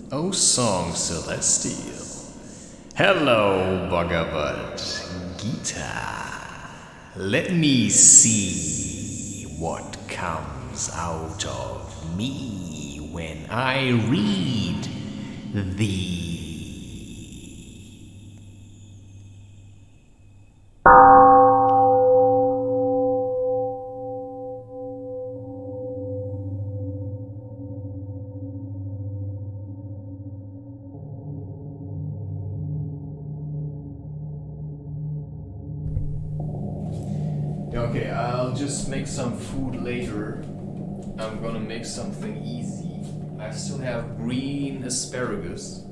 O song celestial. Hello, Bhagavad Gita. Let me see what comes out of me when I read thee. Okay, I'll just make some food later. I'm gonna make something easy. I still have green asparagus.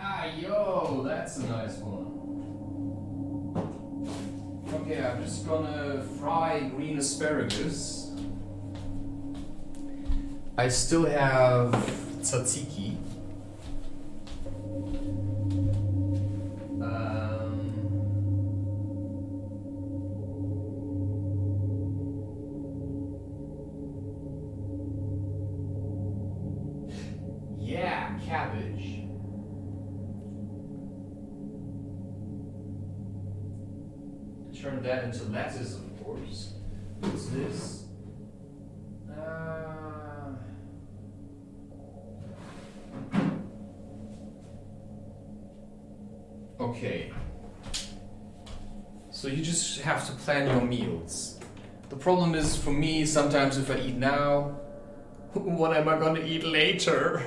Ah, yo, that's a nice one. Okay, I'm just gonna fry green asparagus. I still have tzatziki. Yeah, cabbage. Turn that into lettuce, of course. What's this? Okay. So you just have to plan your meals. The problem is for me, sometimes if I eat now, what am I gonna eat later?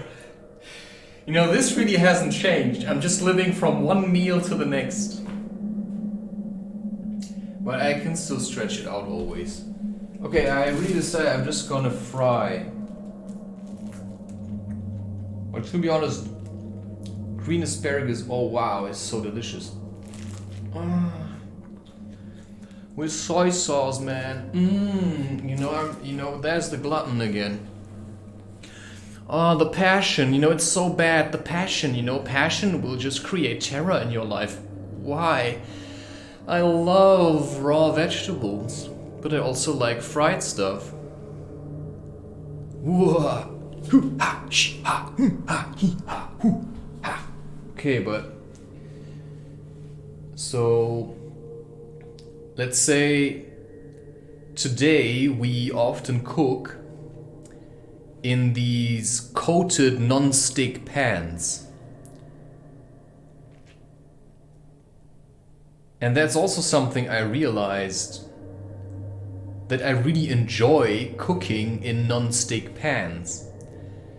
You know, this really hasn't changed. I'm just living from one meal to the next. But I can still stretch it out always. Okay, I really decided I'm just gonna fry. But to be honest, green asparagus, oh wow, it's so delicious. With soy sauce, man. You know, there's the glutton again. Oh, the passion, you know, it's so bad. The passion, you know, passion will just create terror in your life. Why? I love raw vegetables, but I also like fried stuff. Okay, but so let's say today we often cook in these coated non-stick pans. And that's also something I realized, that I really enjoy cooking in non-stick pans.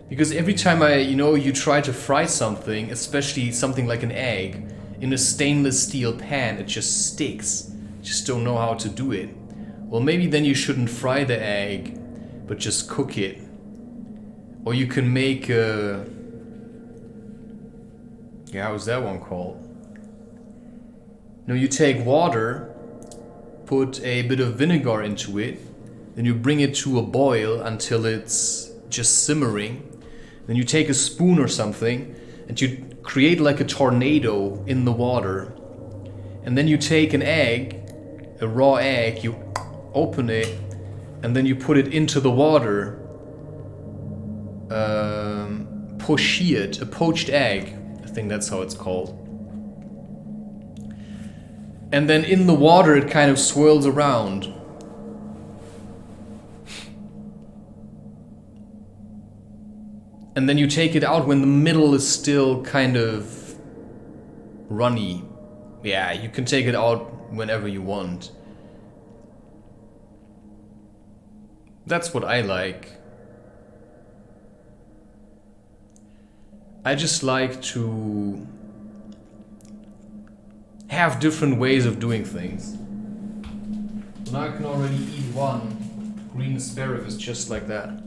Because every time you try to fry something, especially something like an egg, in a stainless steel pan, it just sticks. You just don't know how to do it. Well, maybe then you shouldn't fry the egg, but just cook it. Or you can make how's that one called? No, you take water, put a bit of vinegar into it, then you bring it to a boil until it's just simmering. Then you take a spoon or something and you create like a tornado in the water. And then you take an egg, a raw egg, you open it, and then you put it into the water. Poached, a poached egg, I think that's how it's called. And then in the water it kind of swirls around. And then you take it out when the middle is still kind of runny. Yeah, you can take it out whenever you want. That's what I like. I just like to have different ways of doing things. Now I can already eat one green asparagus just like that.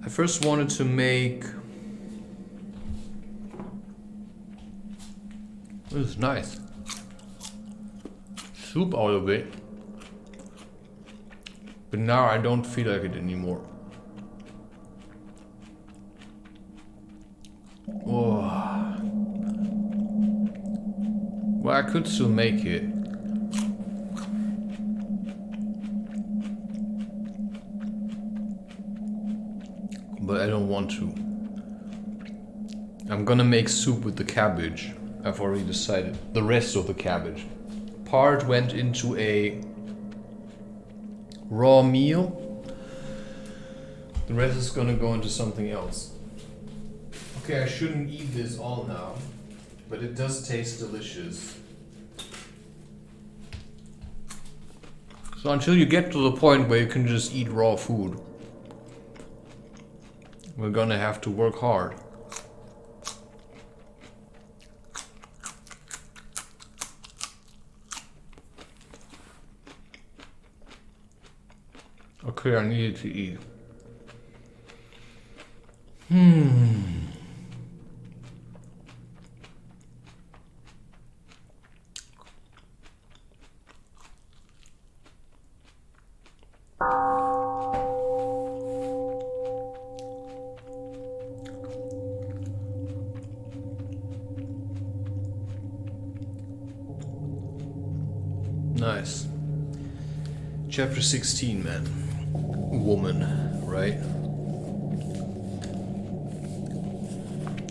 I first wanted to make This is nice. Soup out of it. But now I don't feel like it anymore. Oh. Well, I could still make it. But I don't want to. I'm gonna make soup with the cabbage. I've already decided. The rest of the cabbage. Part went into a raw meal. The rest is gonna go into something else. Okay, I shouldn't eat this all now, but it does taste delicious. So until you get to the point where you can just eat raw food, we're gonna have to work hard. Okay, I needed to eat. Nice. Chapter 16, man. Woman, right?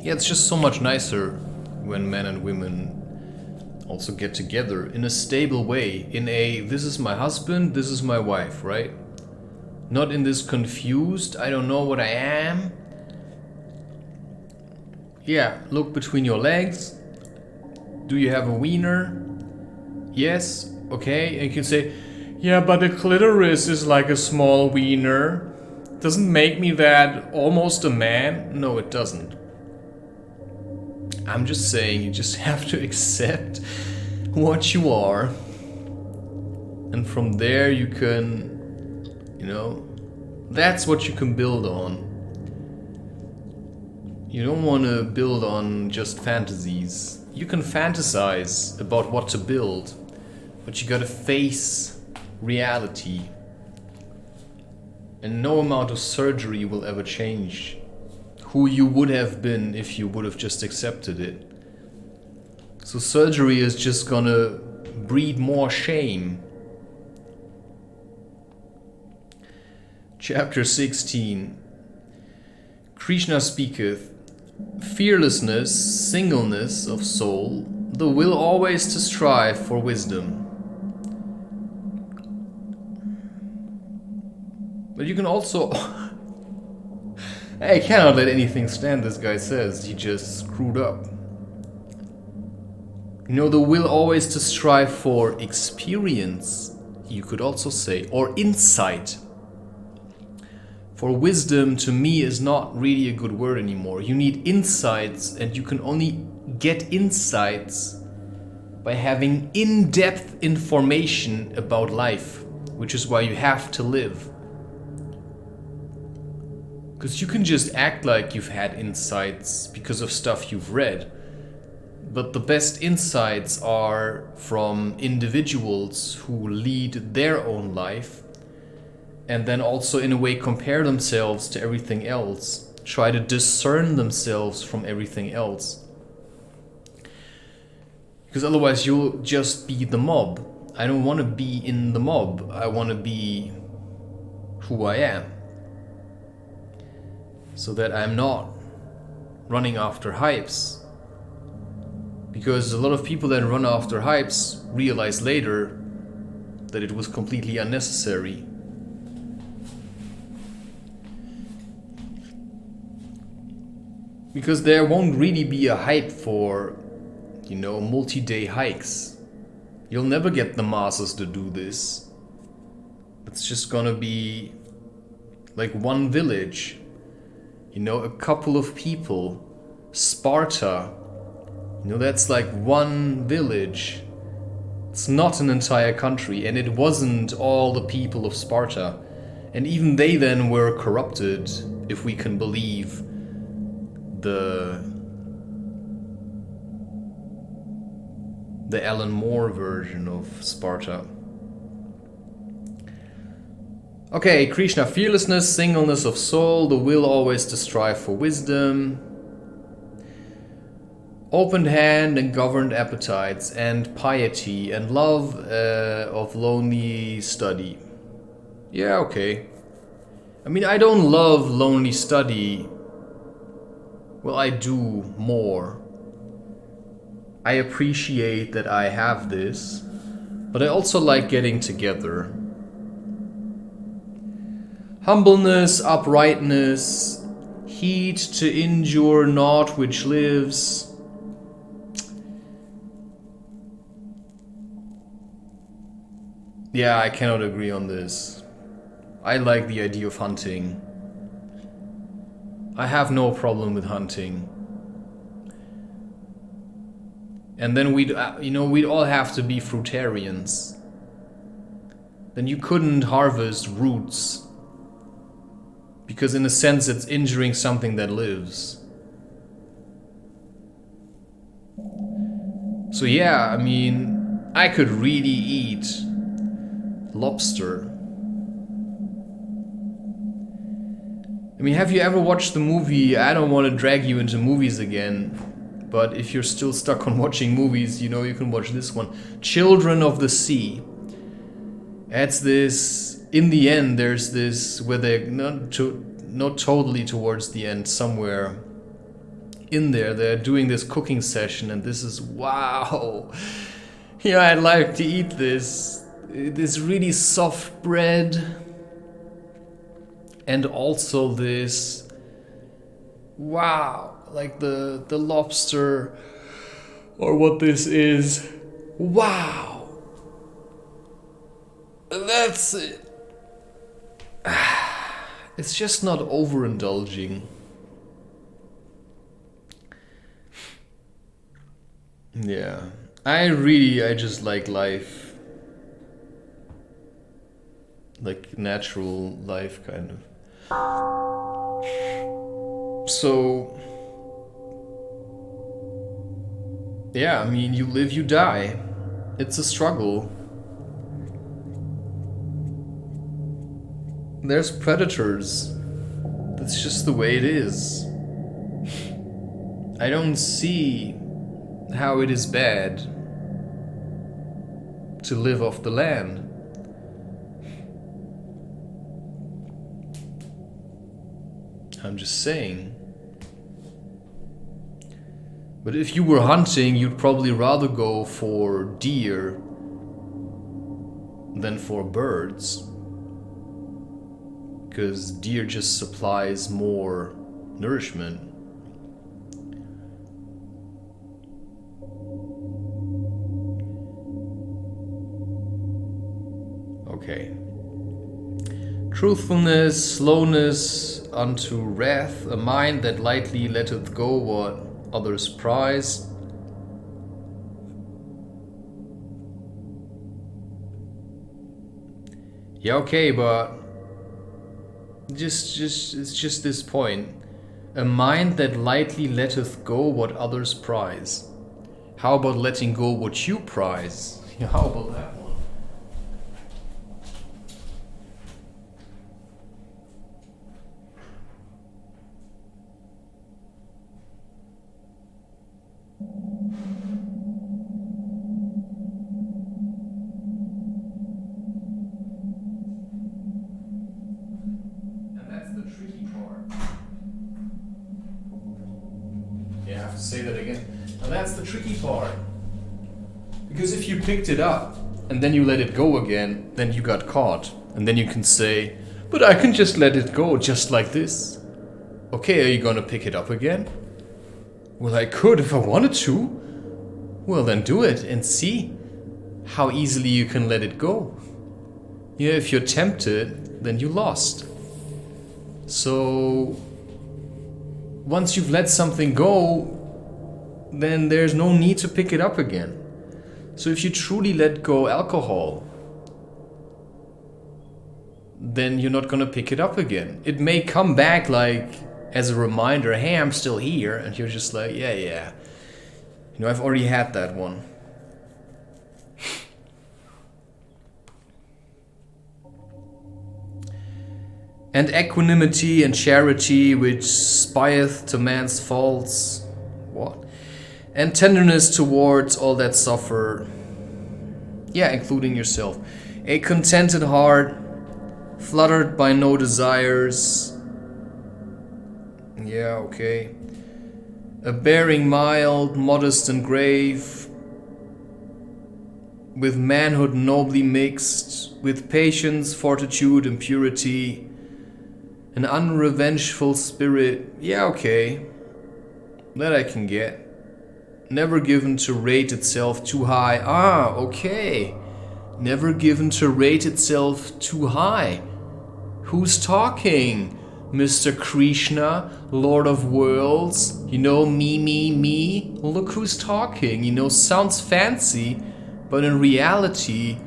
Yeah, it's just so much nicer when men and women also get together in a stable way. In a, this is my husband, this is my wife, right? Not in this confused, I don't know what I am. Yeah, look between your legs. Do you have a wiener? Yes, okay. And you can say, yeah, but the clitoris is like a small wiener. Doesn't make me that almost a man? No, it doesn't. I'm just saying you just have to accept what you are. And from there you can, you know, that's what you can build on. You don't want to build on just fantasies. You can fantasize about what to build, but you gotta face reality. And no amount of surgery will ever change who you would have been if you would have just accepted it. So surgery is just gonna breed more shame. Chapter 16. Krishna speaketh, fearlessness, singleness of soul, the will always to strive for wisdom. But you can also... I cannot let anything stand, this guy says. He just screwed up. You know, the will always to strive for experience, you could also say, or insight. For wisdom, to me, is not really a good word anymore. You need insights, and you can only get insights by having in-depth information about life, which is why you have to live. Because you can just act like you've had insights because of stuff you've read. But the best insights are from individuals who lead their own life and then also in a way compare themselves to everything else. Try to discern themselves from everything else. Because otherwise you'll just be the mob. I don't want to be in the mob. I want to be who I am. So that I'm not running after hypes. Because a lot of people that run after hypes realize later that it was completely unnecessary. Because there won't really be a hype for, you know, multi-day hikes. You'll never get the masses to do this. It's just gonna be like one village. You know, a couple of people. Sparta. You know, that's like one village. It's not an entire country, and it wasn't all the people of Sparta. And even they then were corrupted, if we can believe. The... The Alan Moore version of Sparta. Okay, Krishna, fearlessness, singleness of soul, the will always to strive for wisdom, opened hand and governed appetites, and piety, and love of lonely study. Yeah, okay. I mean, I don't love lonely study. Well, I do more. I appreciate that I have this, but I also like getting together. Humbleness, uprightness, heat to injure naught which lives. Yeah, I cannot agree on this. I like the idea of hunting. I have no problem with hunting. And then we'd all have to be fruitarians. Then you couldn't harvest roots. Because in a sense it's injuring something that lives. So yeah, I mean, I could really eat lobster. I mean, have you ever watched the movie, I don't want to drag you into movies again, but if you're still stuck on watching movies, you know you can watch this one. Children of the Sea. It's this, in the end, there's this, where they're not totally towards the end, somewhere in there, they're doing this cooking session, and this is, wow. Yeah, I'd like to eat this. This really soft bread. And also this, wow, like the lobster, or what this is. Wow. That's it. It's just not overindulging. Yeah. I just like life. Like natural life, kind of. So, yeah, I mean, you live, you die. It's a struggle. There's predators. That's just the way it is. I don't see how it is bad to live off the land. I'm just saying. But if you were hunting, you'd probably rather go for deer than for birds. Because deer just supplies more nourishment. Okay. Truthfulness, slowness unto wrath, a mind that lightly letteth go what others prize. Yeah, okay, but it's just this point. A mind that lightly letteth go what others prize. How about letting go what you prize? Yeah, how about that one? Say that again. And that's the tricky part. Because if you picked it up and then you let it go again, then you got caught. And then you can say, but I can just let it go just like this. Okay, are you gonna pick it up again? Well, I could if I wanted to. Well, then do it and see how easily you can let it go. Yeah, if you're tempted, then you lost. So once you've let something go, then there's no need to pick it up again. So if you truly let go alcohol, then you're not gonna pick it up again. It may come back like as a reminder, hey, I'm still here, and you're just like, yeah. You know, I've already had that one. and equanimity and charity which spieth to man's faults. What? And tenderness towards all that suffer. Yeah, including yourself. A contented heart, fluttered by no desires. Yeah, okay. A bearing mild, modest and grave, with manhood nobly mixed, with patience, fortitude and purity, an unrevengeful spirit. Yeah, okay. That I can get. Never given to rate itself too high. Ah, okay. Never given to rate itself too high. Who's talking? Mr. Krishna, Lord of Worlds. You know, me. Look who's talking. You know, sounds fancy, but in reality,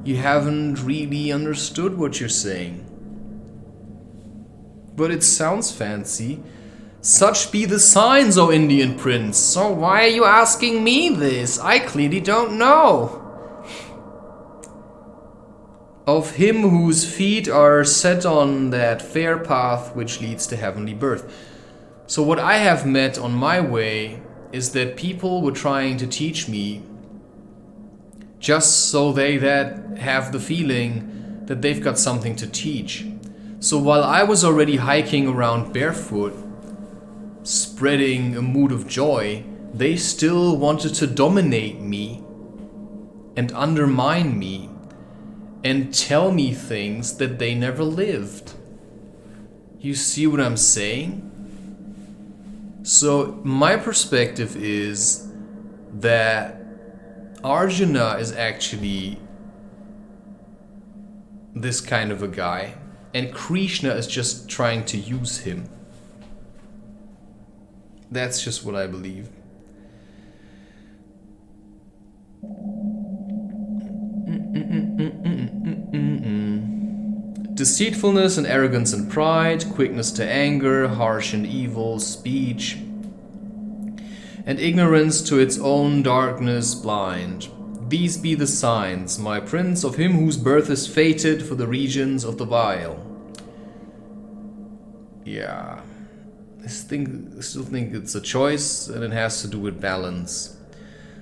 you haven't really understood what you're saying. But it sounds fancy. Such be the signs, O Indian prince. So why are you asking me this? I clearly don't know. Of him whose feet are set on that fair path which leads to heavenly birth. So what I have met on my way is that people were trying to teach me just so they that have the feeling that they've got something to teach. So while I was already hiking around barefoot, spreading a mood of joy, they still wanted to dominate me and undermine me and tell me things that they never lived. You see what I'm saying? So my perspective is that Arjuna is actually this kind of a guy, and Krishna is just trying to use him. That's just what I believe. Deceitfulness and arrogance and pride, quickness to anger, harsh and evil speech, and ignorance to its own darkness blind. These be the signs, my prince, of him whose birth is fated for the regions of the vile. Yeah. I still think it's a choice, and it has to do with balance.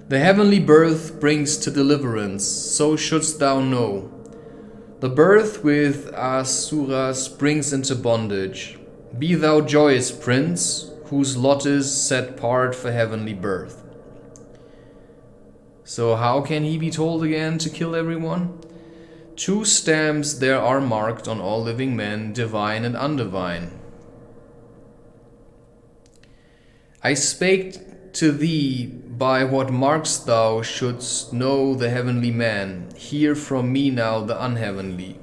The heavenly birth brings to deliverance, so shouldst thou know. The birth with asuras brings into bondage. Be thou joyous, prince, whose lot is set part for heavenly birth. So how can he be told again to kill everyone? 2 stamps there are marked on all living men, divine and undivine. I spake to thee by what marks thou shouldst know the heavenly man. Hear from me now the unheavenly.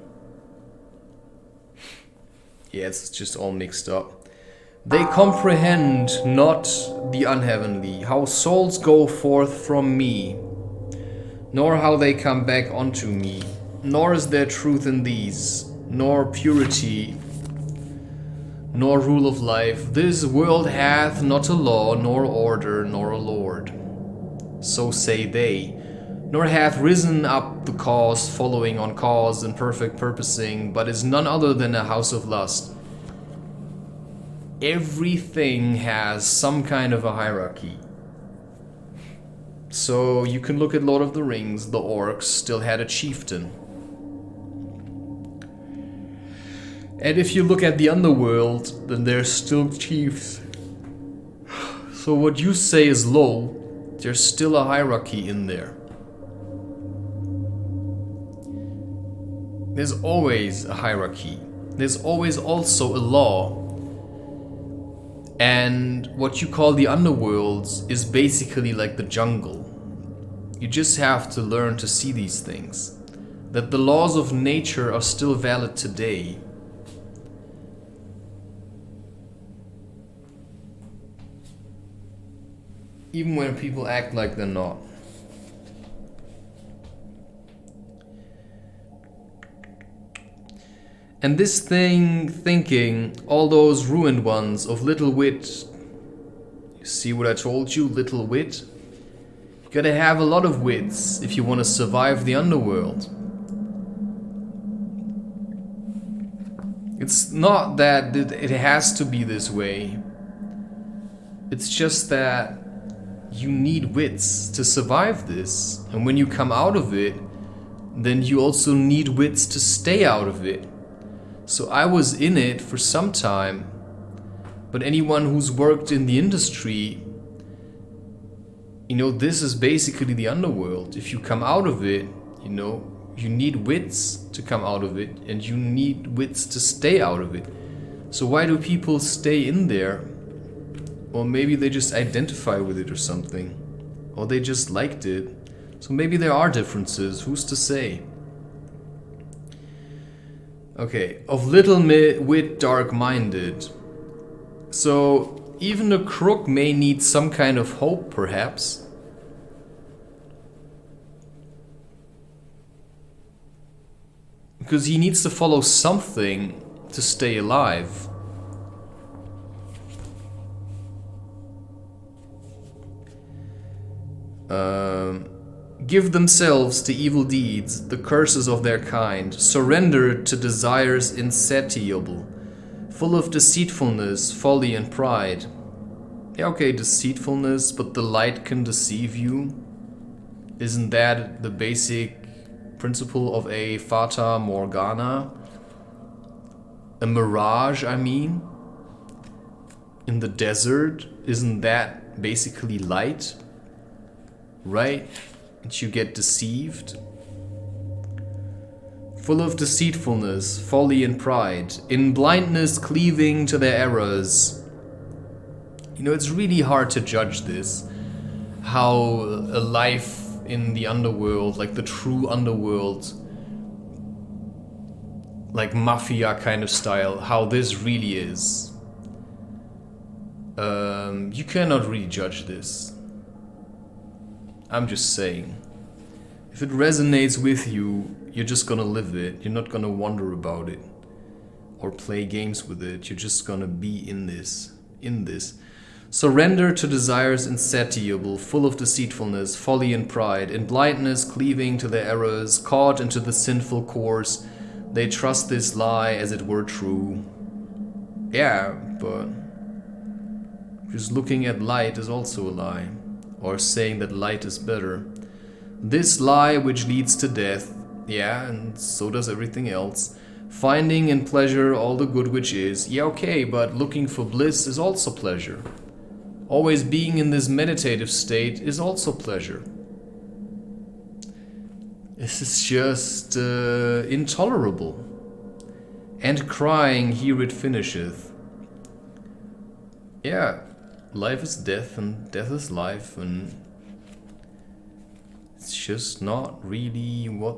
Yeah, it's just all mixed up. They comprehend not the unheavenly, how souls go forth from me, nor how they come back unto me, nor is there truth in these, nor purity, nor rule of life. This world hath not a law, nor order, nor a lord. So say they. Nor hath risen up the cause, following on cause and perfect purposing, but is none other than a house of lust. Everything has some kind of a hierarchy. So you can look at Lord of the Rings, the orcs still had a chieftain. And if you look at the underworld, then there's still chiefs. So what you say is low, there's still a hierarchy in there. There's always a hierarchy. There's always also a law. And what you call the underworlds is basically like the jungle. You just have to learn to see these things. That the laws of nature are still valid today. Even when people act like they're not. And this thinking, all those ruined ones of little wit. You see what I told you, little wit? You gotta have a lot of wits if you want to survive the underworld. It's not that it has to be this way. It's just that you need wits to survive this. And when you come out of it, then you also need wits to stay out of it. So I was in it for some time, but anyone who's worked in the industry, you know, this is basically the underworld. If you come out of it, you know, you need wits to come out of it, and you need wits to stay out of it. So why do people stay in there? Or maybe they just identify with it or something. Or they just liked it. So maybe there are differences, who's to say? Okay, of little wit, dark-minded. So even a crook may need some kind of hope, perhaps. Because he needs to follow something to stay alive. Give themselves to evil deeds, the curses of their kind, surrender to desires insatiable, full of deceitfulness, folly and pride. Yeah, okay, deceitfulness, but the light can deceive you. Isn't that the basic principle of a fata morgana? A mirage, I mean? In the desert, isn't that basically light? Right? And you get deceived. Full of deceitfulness, folly and pride, in blindness cleaving to their errors. You know, it's really hard to judge this. How a life in the underworld, like the true underworld, like mafia kind of style, how this really is. You cannot really judge this. I'm just saying. If it resonates with you, you're just gonna live it. You're not gonna wonder about it or play games with it. You're just gonna be in this. Surrender to desires insatiable, full of deceitfulness, folly and pride, in blindness cleaving to their errors, caught into the sinful course. They trust this lie as it were true. Yeah, but just looking at light is also a lie. Or saying that light is better. This lie which leads to death, yeah, and so does everything else. Finding in pleasure all the good which is, yeah, okay, but looking for bliss is also pleasure. Always being in this meditative state is also pleasure. This is just intolerable. And crying, here it finisheth. Yeah. Life is death and death is life, and it's just not really what...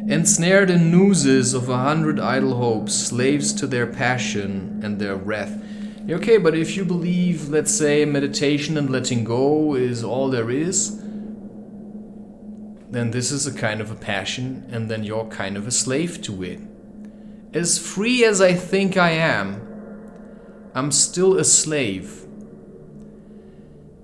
Ensnared in nooses of 100 idle hopes, slaves to their passion and their wrath. Okay, but if you believe, let's say, meditation and letting go is all there is, then this is a kind of a passion, and then you're kind of a slave to it. As free as I think I am, I'm still a slave.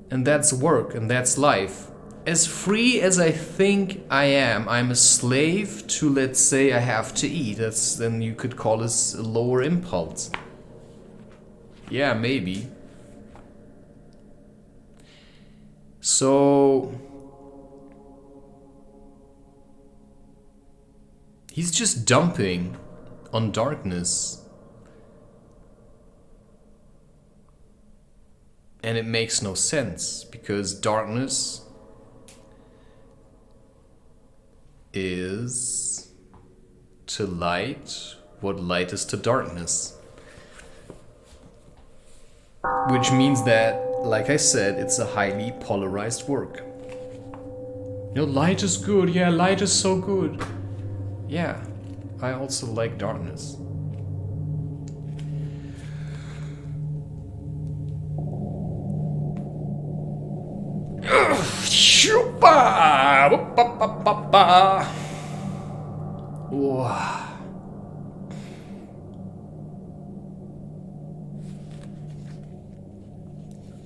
And that's work, and that's life. As free as I think I am, I'm a slave to, let's say, I have to eat. Then you could call this a lower impulse. Yeah, maybe. So he's just dumping on darkness. And it makes no sense, because darkness is to light what light is to darkness. Which means that, like I said, it's a highly polarized work. You know, light is good, yeah, light is so good. Yeah, I also like darkness.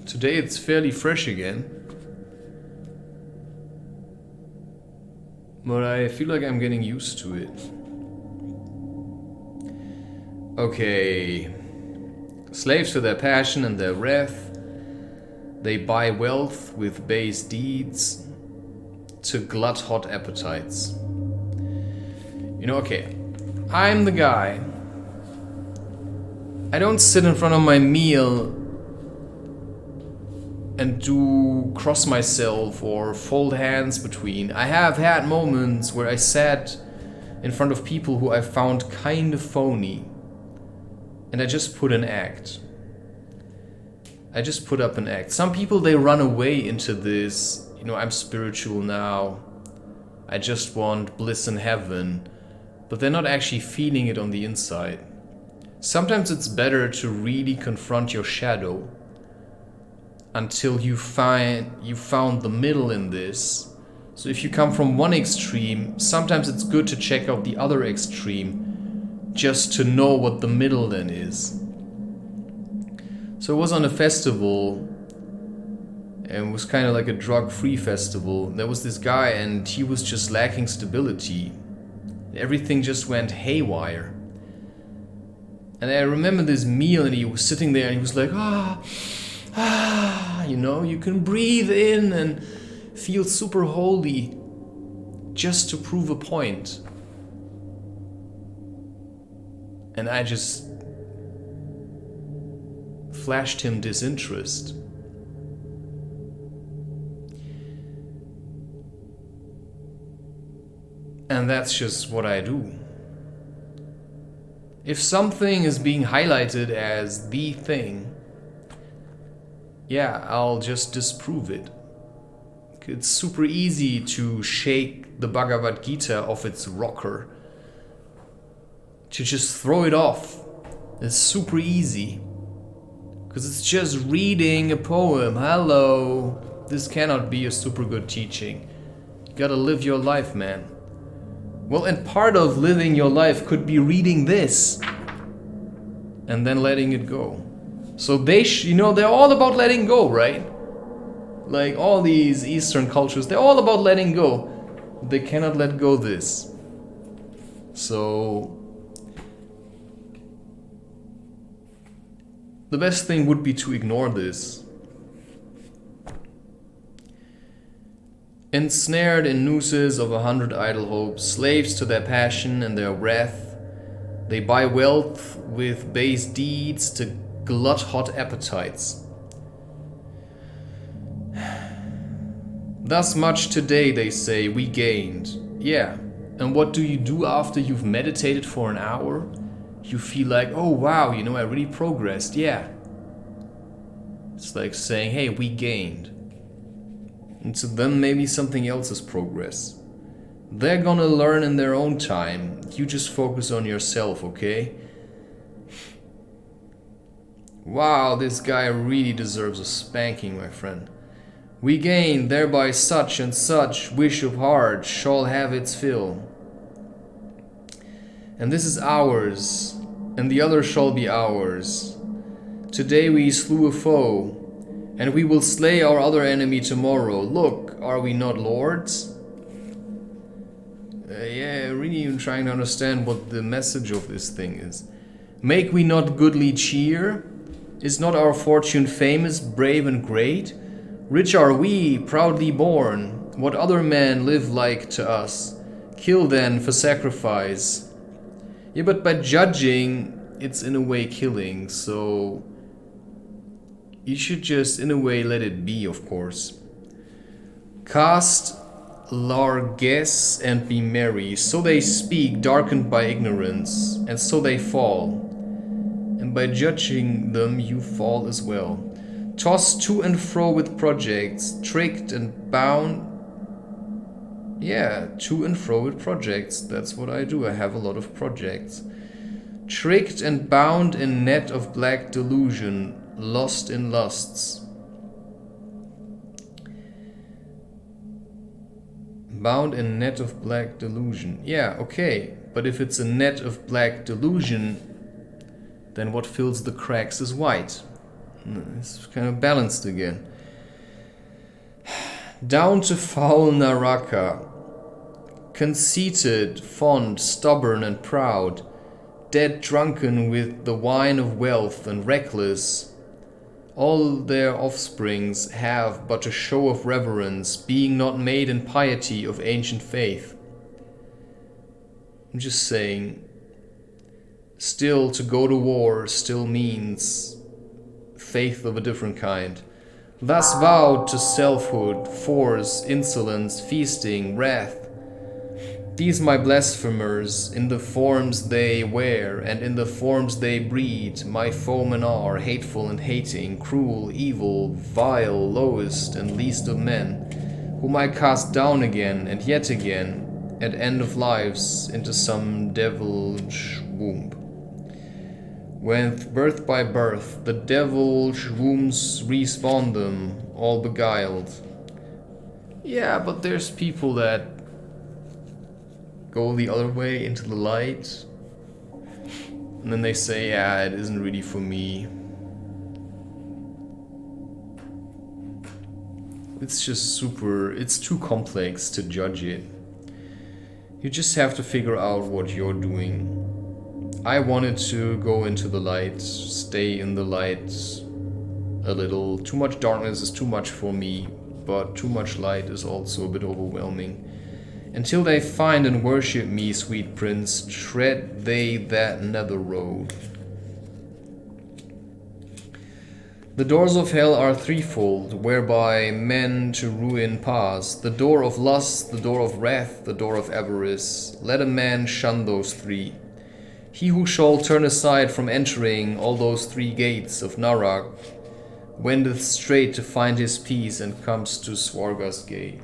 Today it's fairly fresh again, but I feel like I'm getting used to it. Okay. Slaves to their passion and their wrath, they buy wealth with base deeds to glut hot appetites. You know, okay, I'm the guy. I don't sit in front of my meal and do cross myself or fold hands between. I have had moments where I sat in front of people who I found kind of phony, and I just put an act. I just put up an act. Some people, they run away into this, you know, I'm spiritual now, I just want bliss in heaven, but they're not actually feeling it on the inside. Sometimes it's better to really confront your shadow until you found the middle in this. So if you come from one extreme, sometimes it's good to check out the other extreme just to know what the middle then is. So I was on a festival, and it was kind of like a drug-free festival. There was this guy, and he was just lacking stability. Everything just went haywire. And I remember this meal, and he was sitting there, and he was like, you know, you can breathe in and feel super holy just to prove a point. And I just flashed him disinterest. And that's just what I do. If something is being highlighted as the thing, yeah, I'll just disprove it. It's super easy to shake the Bhagavad Gita off its rocker. To just throw it off. It's super easy. Because it's just reading a poem. Hello. This cannot be a super good teaching. You gotta live your life, man. Well, and part of living your life could be reading this and then letting it go. So they're all about letting go, right? Like all these Eastern cultures, they're all about letting go. They cannot let go this. So the best thing would be to ignore this. Ensnared in nooses of 100 idle hopes, slaves to their passion and their wrath, they buy wealth with base deeds to glut hot appetites. Thus much today, they say, we gained. Yeah, and what do you do after you've meditated for an hour? You feel like, oh wow, you know, I really progressed, yeah. It's like saying, hey, we gained. And so then maybe something else is progress. They're gonna learn in their own time. You just focus on yourself, okay? Wow, this guy really deserves a spanking, my friend. We gain, thereby such and such wish of heart shall have its fill. And this is ours, and the other shall be ours. Today we slew a foe, and we will slay our other enemy tomorrow. Look, are we not lords? Yeah, really even trying to understand what the message of this thing is. Make we not goodly cheer? Is not our fortune famous, brave and great? Rich are we, proudly born. What other men live like to us? Kill then for sacrifice. Yeah, but by judging, it's in a way killing, so you should just, in a way, let it be, of course. Cast largesse and be merry, so they speak, darkened by ignorance, and so they fall. And by judging them, you fall as well. Tossed to and fro with projects, tricked and bound. Yeah, to and fro with projects, that's what I do, I have a lot of projects. Tricked and bound in net of black delusion, lost in lusts. Bound in net of black delusion. Yeah, okay. But if it's a net of black delusion, then what fills the cracks is white. It's kind of balanced again. Down to foul Naraka. Conceited, fond, stubborn and proud. dead drunken with the wine of wealth and reckless. All their offsprings have but a show of reverence, being not made in piety of ancient faith. I'm just saying, still to go to war still means faith of a different kind. Thus vowed to selfhood, force, insolence, feasting, wrath. These my blasphemers, in the forms they wear, and in the forms they breed, my foemen are, hateful and hating, cruel, evil, vile, lowest and least of men, whom I cast down again and yet again, at end of lives, into some devilish womb. When birth by birth, the devilish wombs respawn them, all beguiled. Yeah, but there's people that go the other way into the light, and then they say, yeah, it isn't really for me. It's just it's too complex to judge it. You just have to figure out what you're doing. I wanted to go into the light, stay in the light a little. Too much darkness is too much for me, but too much light is also a bit overwhelming. Until they find and worship me, sweet prince, tread they that nether road. The doors of hell are threefold, whereby men to ruin pass. The door of lust, the door of wrath, the door of avarice. Let a man shun those three. He who shall turn aside from entering all those three gates of Narak wendeth straight to find his peace and comes to Swarga's gate.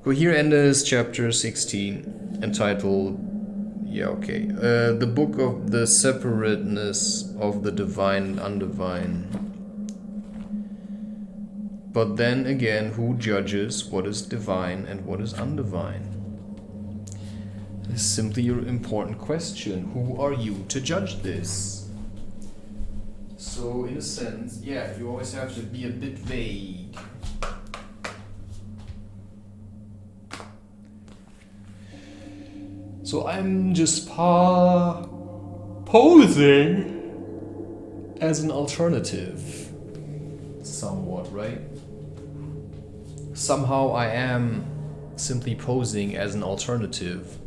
So here ends chapter 16, entitled, the book of the separateness of the divine and undivine. But then again, who judges what is divine and what is undivine? It's simply an important question. Who are you to judge this? So in a sense, you always have to be a bit vague. So I'm just posing as an alternative, somewhat, right? Somehow I am simply posing as an alternative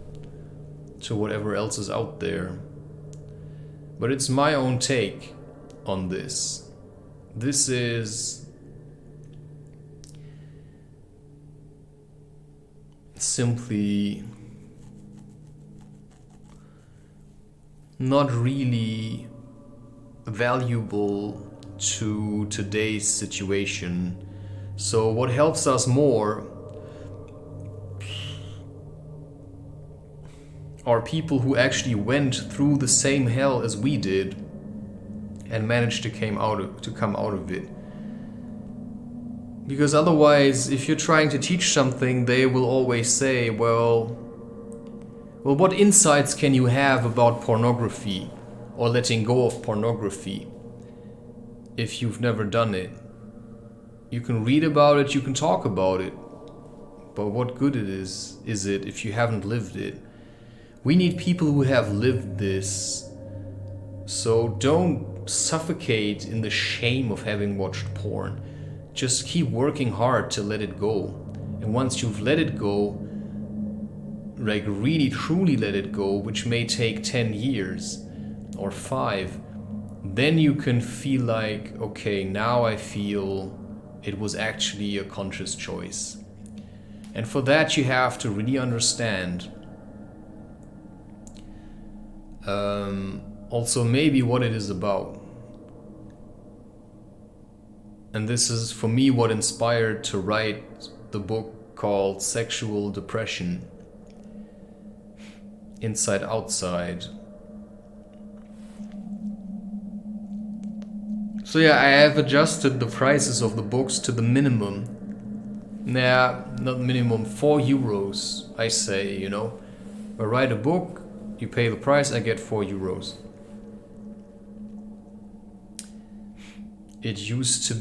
to whatever else is out there. But it's my own take on this. This is simply not really valuable to today's situation. So what helps us more are people who actually went through the same hell as we did and managed to come out of it. Because otherwise, if you're trying to teach something, they will always say, well, what insights can you have about pornography or letting go of pornography if you've never done it? You can read about it, you can talk about it, but what good is it if you haven't lived it? We need people who have lived this. So don't suffocate in the shame of having watched porn. Just keep working hard to let it go. And once you've let it go, like really truly let it go, which may take 10 years or 5, then you can feel like, okay, now I feel it was actually a conscious choice. And for that you have to really understand also maybe what it is about. And this is for me what inspired to write the book called Sexual Depression, Inside Outside. So I have adjusted the prices of the books to the minimum. Not minimum, 4 euros, I say, I write a book, you pay the price, I get 4 euros. I used to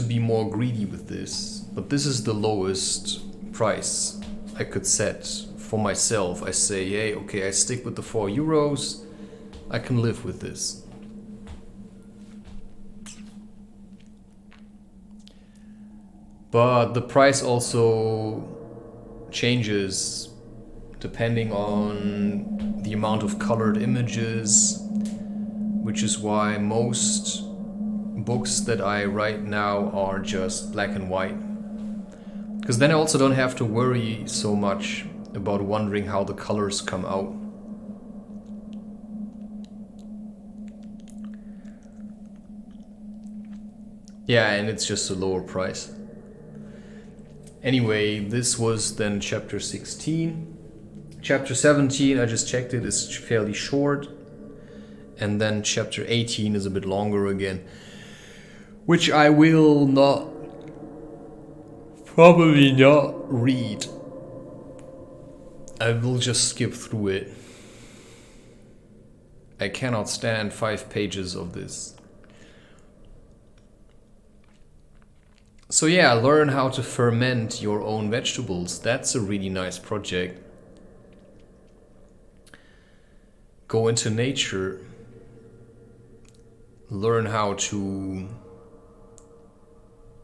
be more greedy with this, but this is the lowest price I could set for myself. I say, hey, okay, I stick with the €4. I can live with this. But the price also changes depending on the amount of colored images, which is why most books that I write now are just black and white. Because then I also don't have to worry so much about wondering how the colors come out. Yeah, and it's just a lower price. Anyway, this was then chapter 16. Chapter 17, I just checked it, is fairly short. And then chapter 18 is a bit longer again, which I will probably not read. I will just skip through it. I cannot stand 5 pages of this. So yeah, learn how to ferment your own vegetables. That's a really nice project. Go into nature. Learn how to...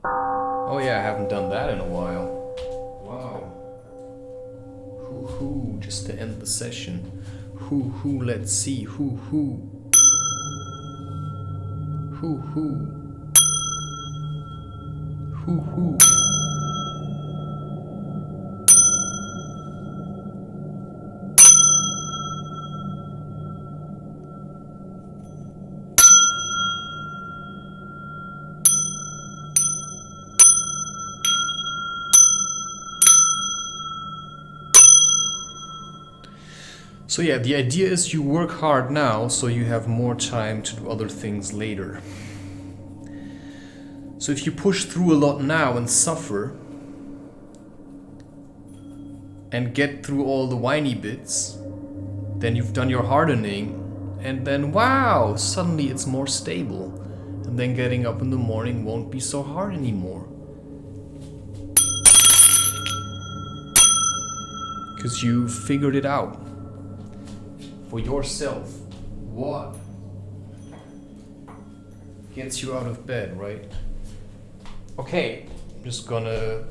Oh yeah, I haven't done that in a while. Wow. Hoo, just to end the session. Hoo, let's see. Hoo. Hoo. So yeah, the idea is you work hard now so you have more time to do other things later. So if you push through a lot now and suffer and get through all the whiny bits, then you've done your hardening, and then wow, suddenly it's more stable. And then getting up in the morning won't be so hard anymore. Because you figured it out for yourself. What gets you out of bed, right? Okay, I'm just gonna...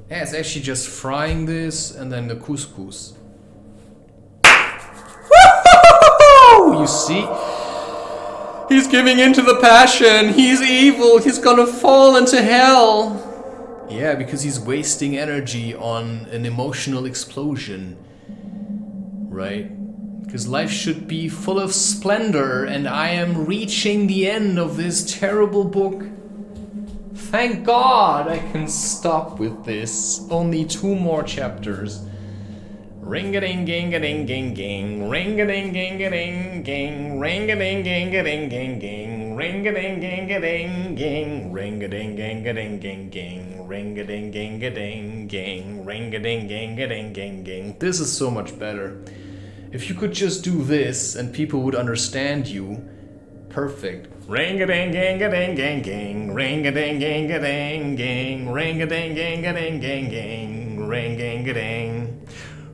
Yeah, it's actually just frying this and then the couscous. You see? He's giving into the passion. He's evil. He's gonna fall into hell. Yeah, because he's wasting energy on an emotional explosion. Right? Because life should be full of splendor, and I am reaching the end of this terrible book. Thank God I can stop with this. Only 2 more chapters. Ring-a-ding-ging-a-ding-ging-ging. Ring-a-ding-ging-a-ding-ging. Ring-a-ding-ging-a-ding-ging-ging. Ring-a-ding-ging-a-ding-ging. Ring-a-ding-ging-a-ding-ging-ging. Ring-a-ding-ging-a-ding-ging. Ring-a-ding-ging-a-ding-ging-ging. This is so much better. If you could just do this and people would understand you, perfect. Ring-a-ding-ging-a-ding-ging-ging. Ring-a-ding-ging-a-ding-ging. Ring-a-ding-ging-a-ding-ging-ging. Ring-a-ding-a-ding.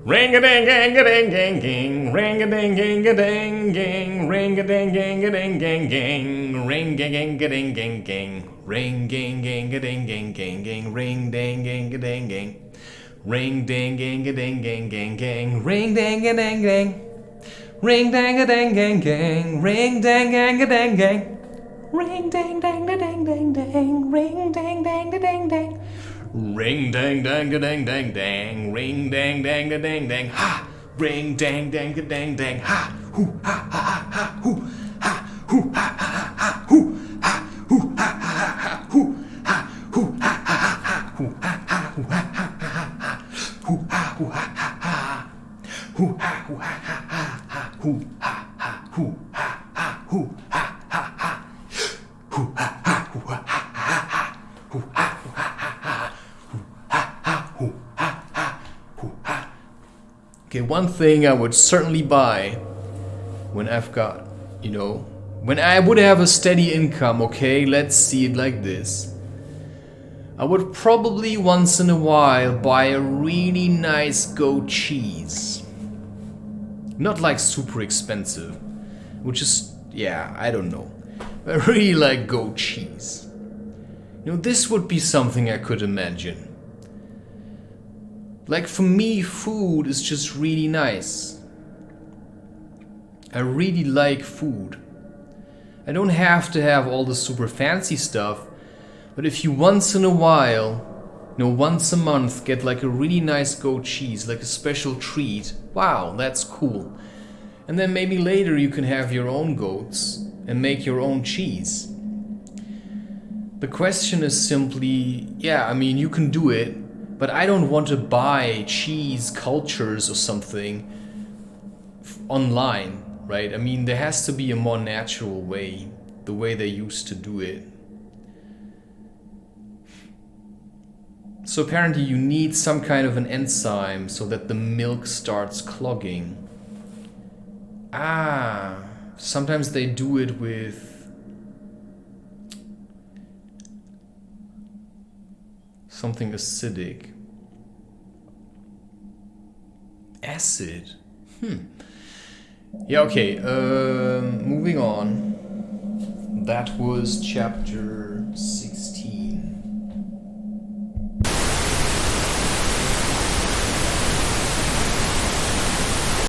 Ring-a-ding-ging-a-ding-ging-ging. Ring-a-ding-ging-a-ding-ging. Ring-a-ding-ging-a-ding-ging-ging. Ring-a-ding-ging-a-ding-ging-ging. Ring-ding-ging-a-ding-ging-ging-ging. Ring-ding-ging-a-ding-ging. Ring-ding-ging-a-ding-ging-ging-ging. Ring-ding-a-ding-ging. Ring-dang-a-dang-gang-gang. Ring-dang-gang-a-dang-gang. Ring-dang-dang-da-dang-dang-dang. Ring-dang-dang-da-dang-dang. Ring-dang-dang-da-dang-dang-dang. Ring-dang-dang-da-dang-dang. Ha! Ring-dang-dang-da-dang-dang. Ha! Hoo-ha-ha-ha-ha. Hoo-ha! Hoo-ha-ha-ha-ha. Hoo-ha! Hoo-ha-ha-ha-ha. Hoo-ha! Hoo-ha-ha-ha-ha. Hoo-ha-ha-hoo-ha-ha-ha. Hoo-ha-hoo-ha-ha-ha. Hoo-ha-hoo-ha-ha-ha. Hoo-ha-ha-hoo-ha-ha. Hoo-ha-ha-ha. Hoo-ha-ha-hoo-ha-ha-ha. Hoo-ha-ha-hoo-ha-ha. Okay, one thing I would certainly buy when I've got, when I would have a steady income, okay? Let's see it like this. I would probably once in a while buy a really nice goat cheese. Not like super expensive, which is, yeah, I don't know. I really like goat cheese. You know, this would be something I could imagine. Like for me, food is just really nice. I really like food. I don't have to have all the super fancy stuff, but if you once in a while, you know, once a month, get like a really nice goat cheese, like a special treat, wow, that's cool. And then maybe later you can have your own goats and make your own cheese. The question is simply, yeah, I mean, you can do it, but I don't want to buy cheese cultures or something online, right? I mean, there has to be a more natural way, the way they used to do it. So apparently you need some kind of an enzyme so that the milk starts clogging. Ah, sometimes they do it with something acidic. Acid. Yeah, okay, moving on. That was chapter 6.